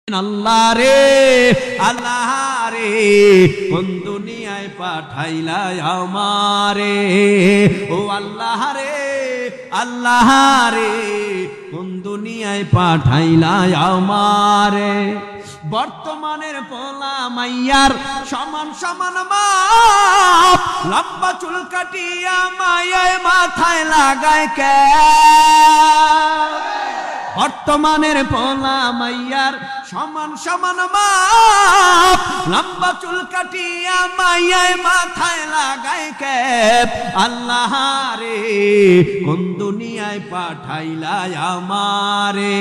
আল্লাহ রে আল্লাহ রে কোন দুনিয়ায় পাঠাইলা আমারে ও আল্লাহ রে আল্লাহ রে কোন দুনিয়ায় পাঠাইলা আমারে বর্তমানের পোলা মাইয়ার সমান সমান মাপ লম্বা চুল কাটিয়া মায়ায় মাথায় লাগায় কে বর্তমানের পোলা মাইয়ার সমান সমান মাপ লম্বা চুল কাটিয়া মায়ায় মাথায় লাগায় ক্যাপ আল্লাহ রে কোন দুনিয়ায় পাঠাইলা আমারে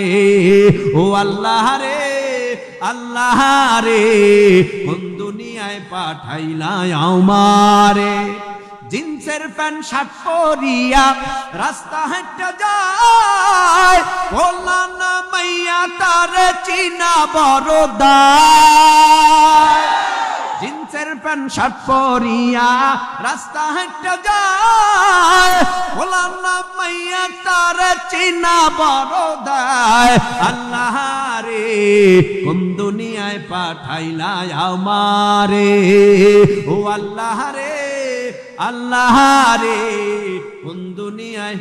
ও আল্লাহ রে আল্লাহ রে কোন দুনিয়ায় পাঠাইলা আমারে জিন্সের প্যান্ট শার্ট পরিয়া রাস্তা হেঁটে যায় বলা না মাইয়া তার চিনা বড়দায় জিন্সের প্যান্ট শার্ট পরিয়া রাস্তা হেঁটে যায় বলা না মাইয়া তার চিনা বড়দায় আল্লাহ রে কোন দুনিয়ায় পাঠাইলা আমারে ও আল্লাহ রে আল্লাহ রে কোন দুনিয়ায়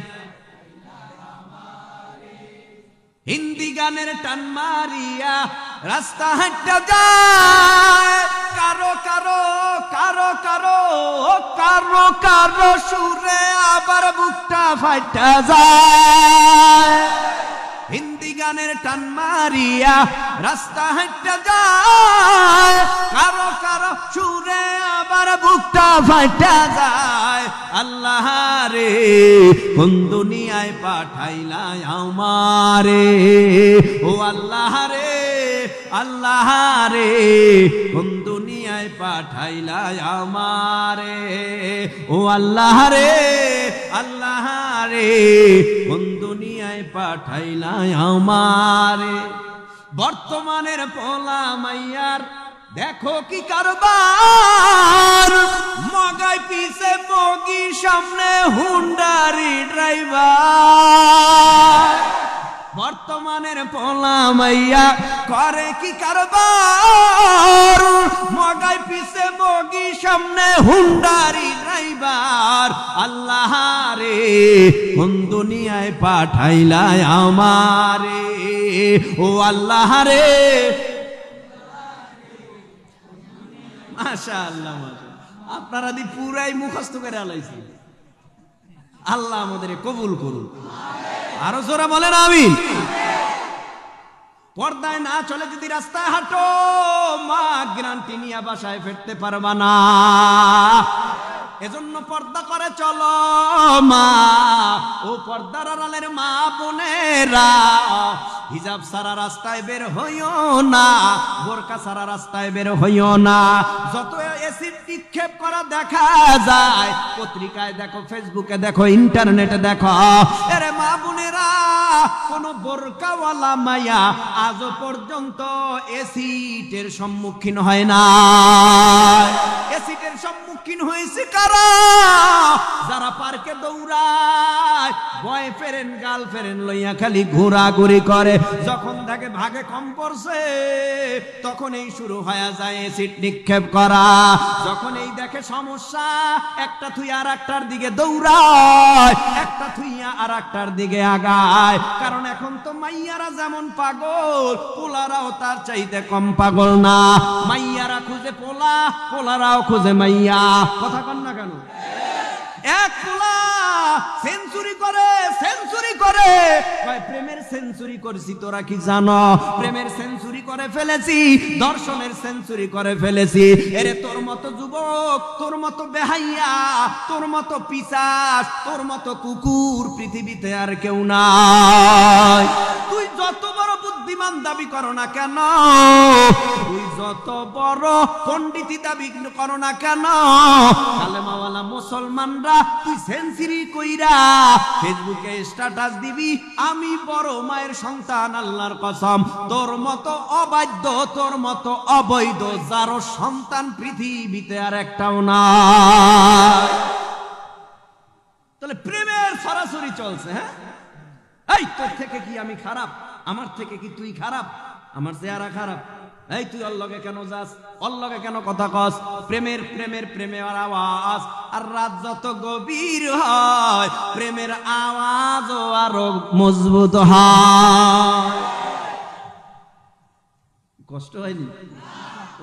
হিন্দি গানের টান মারিয়া রাস্তা হাঁটতে যায় কারো কারো কারো কারো কারো কারো সুরে আবার বুকটা ফাইটা যায় হিন্দি গানের টান মারিয়া রাস্তা হাঁটতে যায় কারো কারো সুরে আবার বুকটা ফাইটা যায় আল্লাহ রে কোন দুনিয়ায় পাঠাইলা আমারে ও আল্লাহ রে আল্লাহ রে কোন দুনিয়ায় পাঠাইলা আমারে ও আল্লাহ রে আল্লাহ রে কোন দুনিয়ায় পাঠাইলা আমারে বর্তমানের পোলা মাইয়ার দেখো কি কারবার মগাই পিছে মগি সামনে হুন্ডারি ড্রাইভার বর্তমানের পোলা মাইয়া করে কি কারবার মগাই পিছে মগি সামনে হুন্ডারি ড্রাইভার আল্লাহ রে কোন দুনিয়ায় পাঠাইলা আমারে ও আল্লাহ রে মাশাআল্লাহ মাশাআল্লাহ আপনারা দি পুরাই মুখস্থ করে আলাইছি আল্লাহ আমাদের কবুল করুন আরো জোরে বলেন আমিন পর্দায় না চলে যদি রাস্তায় হাঁটো মা গ্যারান্টি নিয়ে বাসায় ফিরতে পারবা না এজন্য পর্দা করে চলো মা ও পর্দার আড়ালের মা বোনেরা হিজাব সারা রাস্তায় বের হইও না বোরকা সারা রাস্তায় বের হইও না যত এসিড নিক্ষেপ করা দেখা যায় পত্রিকায় দেখো ফেসবুকে দেখো ইন্টারনেটে দেখো আরে মা বোনেরা কোন বোরকাওয়ালা মায়া আজও পর্যন্ত এসিডের সম্মুখীন হয় না এসিডের সম্মুখীন হয়েছে কারা যারা পার্কে দৌড়ায় বয়ফ্রেন্ড গার্লফ্রেন্ড লইয়া খালি ঘোরাঘুরি করে যখন দেখে ভাগে কম পড়ছে তখন এই শুরু হয়ে যায় এসিড নিক্ষেপ করা যখন এই দেখে সমস্যা একটা থুই আর একটার দিকে দৌড়ায় একটা থুইয়া আর একটার দিকে আগায় কারণ এখন তো মাইয়ারা যেমন পাগল পোলারাও তার চাইতে কম পাগল না মাইয়ারা খুঁজে পোলা পোলারাও খুঁজে মাইয়া কথা কন না কেন এক পোলা সেঞ্চুরি করে কয় প্রেমের সেঞ্চুরি করছি তোরা কি জানো প্রেমের সেঞ্চুরি করে ফেলেছি দর্শনের সেঞ্চুরি করে ফেলেছি এরে তোর মতো যুবক তোর মতো বেহাইয়া তোর মতো পিশাচ তোর মতো কুকুর পৃথিবীতে আর কেউ নাই তুই যত বড় বুদ্ধিমান দাবি করো না কেন তুই যত বড় পণ্ডিতি দাবি করো না কেন কালেমাওয়ালা মুসলমানরা তুই সেঞ্চুরি কইরা ফেসবুকে স্ট্যাটাস দিবি আমি বড় মায়ের সন্তান আল্লাহর কসম তোর মতো অবাধ্য তোর মতো অবৈধ যার সন্তান পৃথিবীতে আর একটাও নাই তাহলে প্রেমের সরাসরি চলছে হ্যাঁ এই তোর থেকে কি আমি খারাপ আমার থেকে কি তুই খারাপ আমার চেহারা খারাপ, এই তুই ওর লগে কেন যাস, ওর লগে কেন কথা কস? প্রেমের প্রেমের প্রেমের আওয়াজ, আর রাত যত গভীর হয় প্রেমের আওয়াজও আরো মজবুত হয়। কষ্ট হয়নি?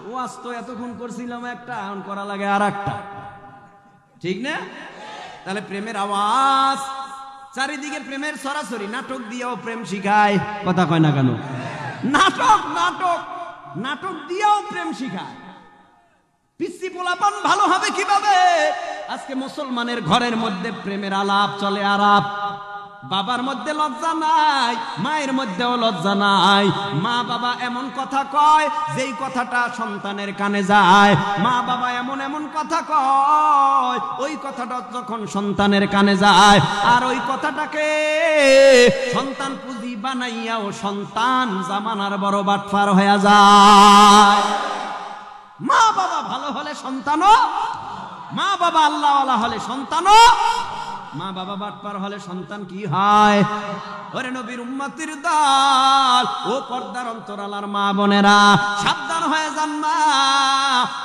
ওয়াজ তো এতক্ষণ করছিলাম একটা, এখন করা লাগে আর একটা, ঠিক না? তাহলে প্রেমের আওয়াজ, চারিদিকে প্রেমের সরাসরি নাটক দিয়েও প্রেম শিখায়, কথা কয় না কেন? নাটক নাটক নাটক দিয়েও প্রেম শিখায়। পিসি পোলাপান ভালো হবে কিভাবে? আজকে মুসলমানের ঘরের মধ্যে প্রেমের আলাপ চলে, আলাপ। বাবার মধ্যে লজ্জা নাই, মায়ের মধ্যেও লজ্জা নাই। মা বাবা এমন কথা কয় যেই কথাটা সন্তানের কানে যায়, মা বাবা এমন এমন কথা কয় ওই কথাটা যখন সন্তানের কানে যায়, আর ওই কথাটাকে সন্তান পুঁজি বানাইয়াও সন্তান জামানার বড় বাটফার হয়ে যায়। মা বাবা ভালো হলে সন্তানও, মা বাবা আল্লাহওয়ালা হলে সন্তানও, মা বাবা বাটপার হলে সন্তান কি হয়? ওরে নবীর উম্মতির দল, ও পর্দার অন্তরালার মা বোনেরা, সাবধান হয়ে যান। মা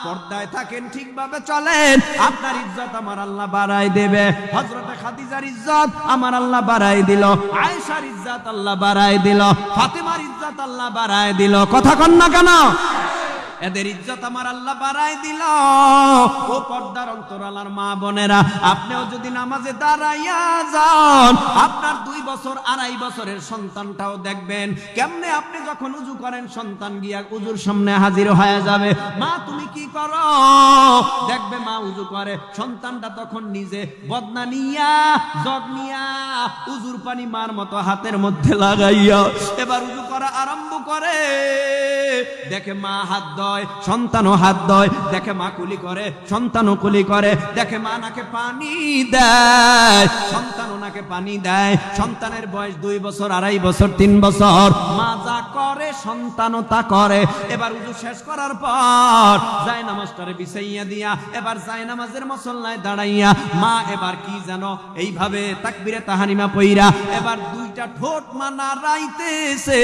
পর্দায় থাকেন, ঠিকভাবে চলেন, আপনার ইজ্জত আমার আল্লাহ বাড়াই দেবে। হযরতে খাদিজার ইজ্জত আমার আল্লাহ বাড়াই দিল, আয়েশার ইজ্জত আল্লাহ বাড়াই দিল, ফাতেমার ইজ্জত আল্লাহ বাড়াই দিল, কথা কন না কেন? এদের ইজ্জত আমার আল্লাহ বাড়াই দিল। ও পর্দার অন্তরালার মা বোনেরা, আপনিও যদি নামাজে দাঁড়াইয়া যান, আপনার 2 বছর 2.5 বছরের সন্তানটাও দেখবেন কেমনে আপনি যখন উজু করেন সন্তান গিয়া উজুর সামনে হাজির হয়ে যাবে। মা তুমি কি করো? দেখবে মা উজু করে, সন্তানটা তখন নিজে বদনা নিয়া জগ নিয়া উজুর পানি মার মতো হাতের মধ্যে লাগাইয়া এবার উজু করা আরম্ভ করে। দেখে মা হাত দয়, সন্তানও হাত দয়, দেখে মা কুলি করে, সন্তানও কুলি করে, দেখে মা নাকে পানি দেয়, সন্তানও নাকে পানি দেয়। সন্তানের বয়স 2 বছর 2.5 বছর 3 বছর, মা যা করে সন্তানও তা করে। এবার উযু শেষ করার পর জায়নামাজটারে বিছাইয়া দিয়া এবার জায়নামাজের মুসল্লায় দাঁড়াইয়া মা এবার কি জানো এইভাবে তাকবীরে তাহরিমা পইরা এবার 2টা ঠোঁট মা নাড়াইতেছে।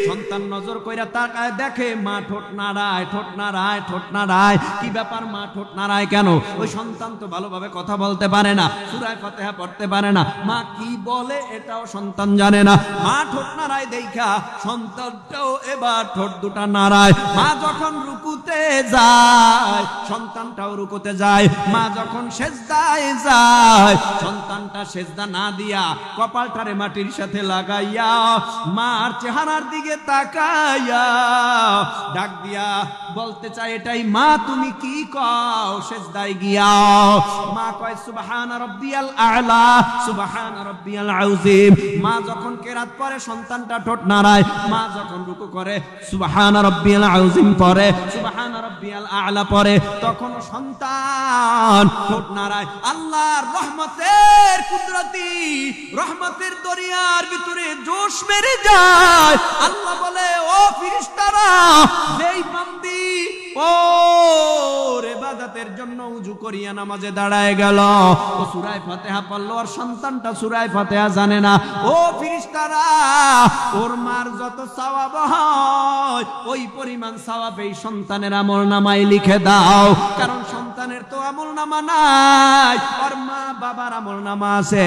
সন্তান নজর কইরা তাকায়, দেখে মা ঠোঁট নাড়ায়, ঠোঁট নাড়ায়, ঠোঁট নাড়ায়। কি ব্যাপার মা ঠোঁট নাড়ায় কেন? ওই সন্তান তো ভালোভাবে কথা বলতে পারে না, সূরা ফাতিহা পড়তে পারে না, মা কি বলে এটাও সন্তান জানে না। মা ঠোঁট নাড়ায় দেখা সন্তানটাও এবার ঠোঁট দুটা নাড়ায়। মা যখন রুকুতে যায় সন্তানটাও রুকুতে যায়, মা যখন সেজদায় যায় সন্তানটা সেজদা না দিয়া কপালটারে মাটির সাথে লাগাইয়া মার চেহারার দিকে তাকাইয়া ডাক দিয়া বলতে চায়, এটাই মা তুমি কি কও সেজদায় গিয়া? মা কয় সুবহান রাব্বিয়াল আ'লা, সুবহান রাব্বিয়াল আযীম। মা যখন কেরাত পড়ে সন্তানটা ঠোঁট নাড়ায়, মা যখন রুকু করে সুবহান রাব্বিয়াল আযীম পড়ে, সুবহান রাব্বিয়াল আ'লা পড়ে, তখন সন্তান ঠোঁট নাড়ায়। আল্লাহর রহমতের কুদরতি রহমতের দরিয়ার ভিতরে জোশ মেরে যায়। আল্লাহ বলে, ও ফেরেশতারা, যেই বান্দি ওর ইবাদতের জন্য উযু করিয়া নামাজে দাঁড়ায় গেল, ও সূরা ফাতিহা পড়লো, আর সন্তানটা সূরা ফাতিহা জানে না, ও ফেরেশতারা ওর মার যত সওয়াব হয় ওই পরিমাণ সওয়াব এই সন্তানের আমলনামায় লিখে দাও। কারণ সন্তানের তো আমলনামা নাই, ওর মা বাবার আমলনামা আছে।